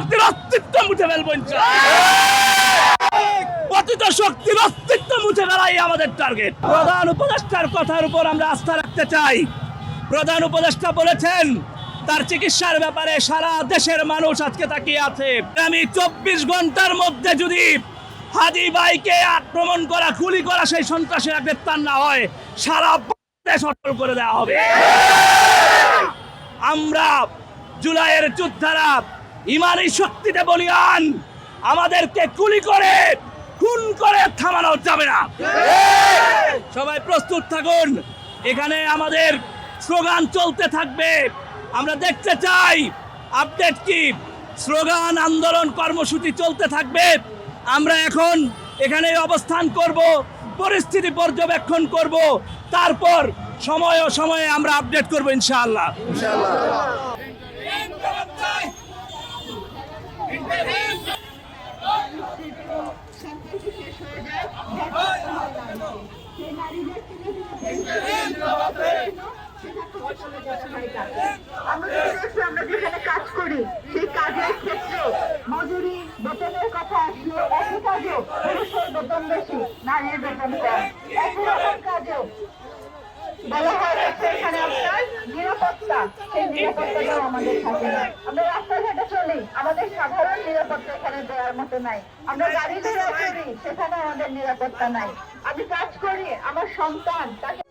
শক্তির অস্তিত্ব মুছে ফেলবো পতিত শক্তির অস্তিত্ব মুছে ফেলাই আমাদের টার্গেট। প্রধান উপদেষ্টার কথার উপর আমরা আস্থা রাখতে চাই। প্রধান উপদেষ্টা বলেছেন তার চিকিৎসার ব্যাপারে সারা দেশের মানুষ আজকে তাকিয়ে আছে। আমি 24 ঘন্টার মধ্যে যদি হাজী ভাইকে আক্রমণ করা, গুলি করা সেই সন্ত্রাসীরা গ্রেপ্তার না হয়, সারা দেশ অটল করে দেওয়া হবে। আমরা জুলাইয়ের যোদ্ধারা ইমানি শক্তিতে বলিয়ান, আমাদেরকে গুলি করে খুন করে থামানো যাবে না। সবাই প্রস্তুত থাকুন। এখানে আমাদের স্লোগান চলতে থাকবে। আমরা দেখতে চাই আপডেট কি, স্লোগান, আন্দোলন, কর্মসূচি চলতে থাকবে। আমরা এখন এখানে অবস্থান করব, পরিস্থিতি পর্যবেক্ষণ করব, তারপর সময়ে আমরা আপডেট করব ইনশাআল্লাহ। আমরা যেখানে কাজ করি সেই কাজের ক্ষেত্রে মজুরি বেতনের কথা আসলে একই কাজেও পুরুষের বেতন বেশি, নারীর বেতন কম। একই রকম কাজেও বলা হয় এখানে আপনার নিরাপত্তা, সেই নিরাপত্তাটাও আমাদের থাকে না। আমরা রাস্তাঘাটে চলি, আমাদের সাধারণ নিরাপত্তা এখানে দেওয়ার মতো নাই। আমরা গাড়ি ধরে চলি, সেখানে আমাদের নিরাপত্তা নাই। আমি কাজ করি, আমার সন্তান তাকে